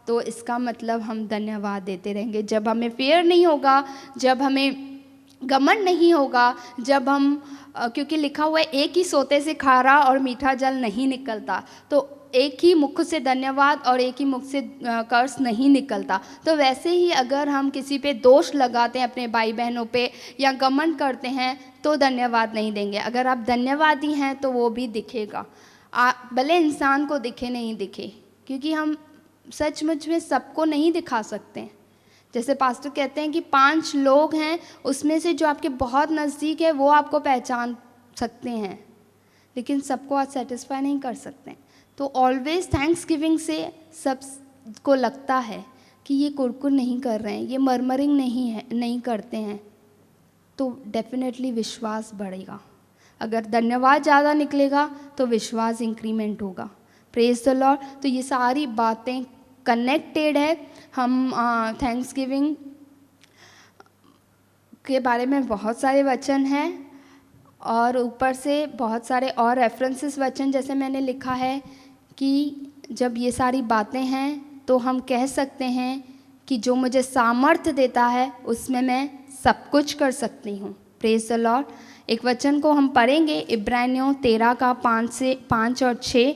Speaker 1: तो इसका मतलब हम धन्यवाद देते रहेंगे। जब हमें फियर नहीं होगा, जब हमें घमंड नहीं होगा, जब हम क्योंकि लिखा हुआ है, एक ही सोते से खारा और मीठा जल नहीं निकलता, तो एक ही मुख से धन्यवाद और एक ही मुख से कर्स नहीं निकलता। तो वैसे ही अगर हम किसी पे दोष लगाते हैं, अपने भाई बहनों पे, या घमंड करते हैं, तो धन्यवाद नहीं देंगे। अगर आप धन्यवादी हैं तो वो भी दिखेगा, भले इंसान को दिखे नहीं दिखे, क्योंकि हम सचमुच में सबको नहीं दिखा सकते। जैसे पास्टर कहते हैं कि 5 लोग हैं, उसमें से जो आपके बहुत नज़दीक है वो आपको पहचान सकते हैं, लेकिन सबको आज सेटिस्फाई नहीं कर सकते। तो ऑलवेज थैंक्स गिविंग से सबको लगता है कि ये कुरकुर नहीं कर रहे हैं, ये मरमरिंग नहीं करते हैं, तो डेफिनेटली विश्वास बढ़ेगा। अगर धन्यवाद ज़्यादा निकलेगा तो विश्वास इंक्रीमेंट होगा। Praise the Lord. तो ये सारी बातें कनेक्टेड है। हम थैंक्स गिविंग के बारे में बहुत सारे वचन हैं, और ऊपर से बहुत सारे और रेफरेंसेस वचन जैसे मैंने लिखा है कि जब ये सारी बातें हैं तो हम कह सकते हैं कि जो मुझे सामर्थ्य देता है उसमें मैं सब कुछ कर सकती हूँ। Praise the Lord. एक वचन को हम पढ़ेंगे, इब्रानियों 13 का 5 और 6।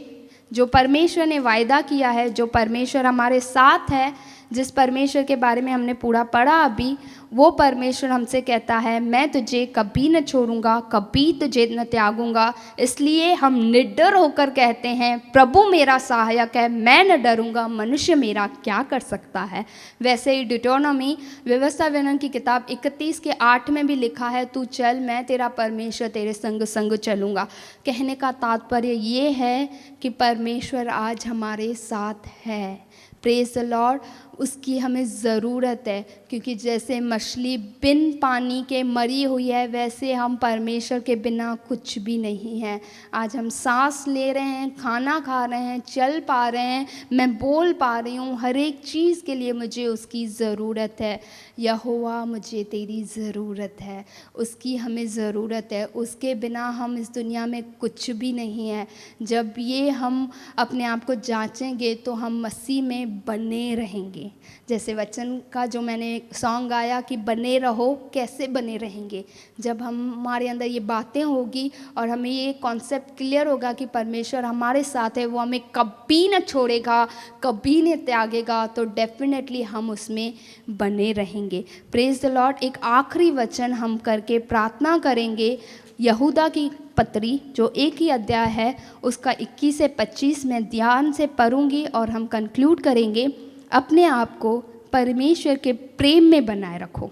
Speaker 1: जो परमेश्वर ने वायदा किया है, जो परमेश्वर हमारे साथ है, जिस परमेश्वर के बारे में हमने पूरा पढ़ा अभी, वो परमेश्वर हमसे कहता है मैं तुझे कभी न छोड़ूंगा, कभी तुझे न त्यागूंगा। इसलिए हम निडर होकर कहते हैं प्रभु मेरा सहायक है, मैं न डरूंगा, मनुष्य मेरा क्या कर सकता है। वैसे ही डिटोनॉमी व्यवस्था विवरण की किताब 31 के 8 में भी लिखा है, तू चल, मैं तेरा परमेश्वर तेरे संग संग चलूँगा। कहने का तात्पर्य ये है कि परमेश्वर आज हमारे साथ है। Praise the Lord. उसकी हमें ज़रूरत है, क्योंकि जैसे मछली बिन पानी के मरी हुई है, वैसे हम परमेश्वर के बिना कुछ भी नहीं हैं। आज हम सांस ले रहे हैं, खाना खा रहे हैं, चल पा रहे हैं, मैं बोल पा रही हूँ, हर एक चीज़ के लिए मुझे उसकी ज़रूरत है। यहोवा मुझे तेरी ज़रूरत है, उसकी हमें ज़रूरत है। उसके बिना हम इस दुनिया में कुछ भी नहीं है। जब ये हम अपने आप को जांचेंगे तो हम मसीह में बने रहेंगे। जैसे वचन का जो मैंने सॉन्ग गाया कि बने रहो, कैसे बने रहेंगे? जब हमारे अंदर ये बातें होगी और हमें ये कॉन्सेप्ट क्लियर होगा कि परमेश्वर हमारे साथ है, वो हमें कभी न छोड़ेगा, कभी न त्यागेगा, तो डेफिनेटली हम उसमें बने रहेंगे। Praise the Lord. एक आखिरी वचन हम करके प्रार्थना करेंगे। यहूदा की पत्री जो एक ही अध्याय है, उसका 21 से 25 में ध्यान से पढ़ूंगी और हम कंक्लूड करेंगे। अपने आप को परमेश्वर के प्रेम में बनाए रखो।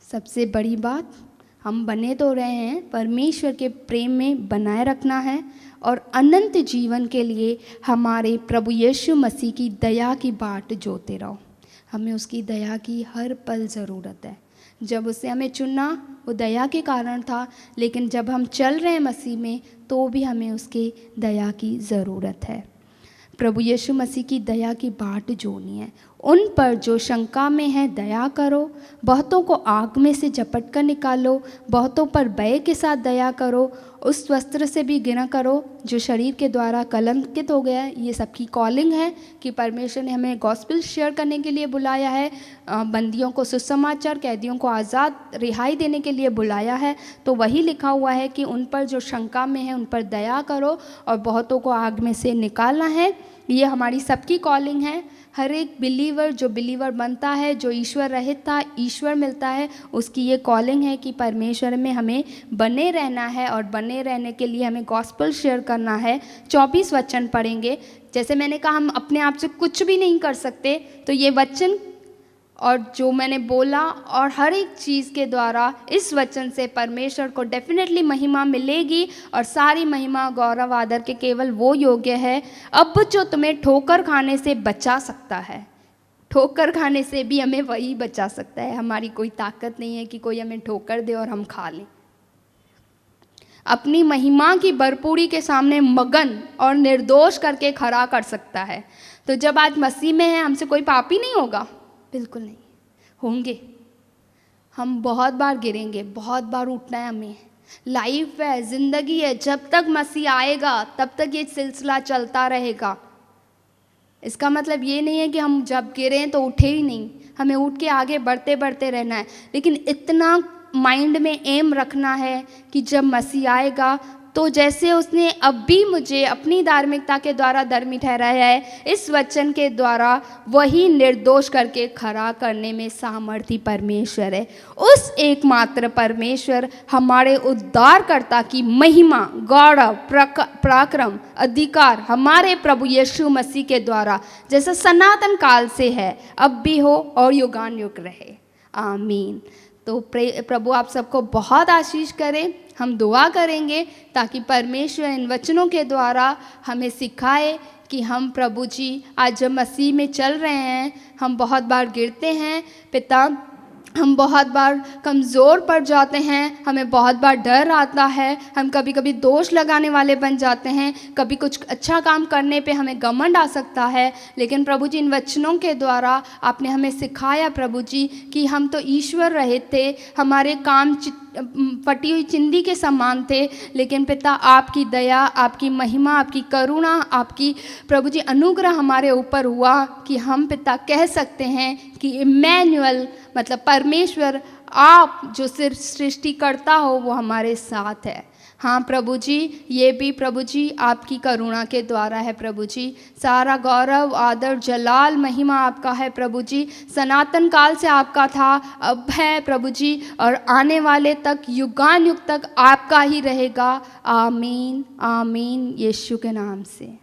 Speaker 1: सबसे बड़ी बात, हम बने तो रहे हैं, परमेश्वर के प्रेम में बनाए रखना है और अनंत जीवन के लिए हमारे प्रभु यीशु मसीह की दया की बाट जोते रहो। हमें उसकी दया की हर पल ज़रूरत है। जब उससे हमें चुनना वो दया के कारण था, लेकिन जब हम चल रहे हैं मसीह में तो भी हमें उसके दया की ज़रूरत है। प्रभु यीशु मसीह की दया की बाट जोड़नी है। उन पर जो शंका में है दया करो, बहुतों को आग में से झपट कर निकालो, बहुतों पर भय के साथ दया करो, उस वस्त्र से भी घृणा करो जो शरीर के द्वारा कलंकित हो गया है। ये सबकी कॉलिंग है कि परमेश्वर ने हमें गॉस्पेल शेयर करने के लिए बुलाया है, बंदियों को सुसमाचार, कैदियों को आज़ाद रिहाई देने के लिए बुलाया है। तो वही लिखा हुआ है कि उन पर जो शंका में है उन पर दया करो और बहुतों को आग में से निकालना है। ये हमारी सबकी कॉलिंग है। हर एक बिलीवर जो बिलीवर बनता है, जो ईश्वर रहित था ईश्वर मिलता है, उसकी ये कॉलिंग है कि परमेश्वर में हमें बने रहना है और बने रहने के लिए हमें गॉस्पेल शेयर करना है। 24 वचन पढ़ेंगे। जैसे मैंने कहा, हम अपने आप से कुछ भी नहीं कर सकते, तो ये वचन और जो मैंने बोला और हर एक चीज़ के द्वारा इस वचन से परमेश्वर को डेफिनेटली महिमा मिलेगी और सारी महिमा गौरव आदर के केवल वो योग्य है। अब जो तुम्हें ठोकर खाने से बचा सकता है, ठोकर खाने से भी हमें वही बचा सकता है। हमारी कोई ताकत नहीं है कि कोई हमें ठोकर दे और हम खा लें। अपनी महिमा की भरपूरी के सामने मगन और निर्दोष करके खड़ा कर सकता है। तो जब आज मसीह में है, हमसे कोई पापी नहीं होगा, बिल्कुल नहीं होंगे। हम बहुत बार गिरेंगे, बहुत बार उठना है। हमें लाइफ है, ज़िंदगी है, जब तक मसीह आएगा तब तक ये सिलसिला चलता रहेगा। इसका मतलब ये नहीं है कि हम जब गिरें तो उठे ही नहीं, हमें उठ के आगे बढ़ते बढ़ते रहना है। लेकिन इतना माइंड में एम रखना है कि जब मसीह आएगा तो जैसे उसने अब भी मुझे अपनी धार्मिकता के द्वारा धर्मी ठहराया है, इस वचन के द्वारा वही निर्दोष करके खड़ा करने में सामर्थी परमेश्वर है। उस एकमात्र परमेश्वर हमारे उद्धारकर्ता की महिमा, गौरव, पराक्रम, अधिकार हमारे प्रभु यीशु मसीह के द्वारा जैसा सनातन काल से है, अब भी हो और युगान युग रहे। आमीन। तो प्रभु आप सबको बहुत आशीष करें। हम दुआ करेंगे ताकि परमेश्वर इन वचनों के द्वारा हमें सिखाए कि हम प्रभु जी आज जब मसीह में चल रहे हैं, हम बहुत बार गिरते हैं पिता, हम बहुत बार कमज़ोर पड़ जाते हैं, हमें बहुत बार डर आता है, हम कभी कभी दोष लगाने वाले बन जाते हैं, कभी कुछ अच्छा काम करने पे हमें घमंड आ सकता है। लेकिन प्रभु जी इन वचनों के द्वारा आपने हमें सिखाया प्रभु जी कि हम तो ईश्वर रहे थे, हमारे काम फटी हुई चिंदी के समान थे, लेकिन पिता आपकी दया, आपकी महिमा, आपकी करुणा, आपकी प्रभु जी अनुग्रह हमारे ऊपर हुआ कि हम पिता कह सकते हैं कि इमैनुअल मतलब परमेश्वर, आप जो सिर्फ सृष्टि करता हो वो हमारे साथ है। हाँ प्रभु जी, ये भी प्रभु जी आपकी करुणा के द्वारा है प्रभु जी। सारा गौरव, आदर, जलाल, महिमा आपका है प्रभु जी। सनातन काल से आपका था, अब है प्रभु जी, और आने वाले तक, युगान युग तक आपका ही रहेगा। आमीन आमीन, यीशु के नाम से।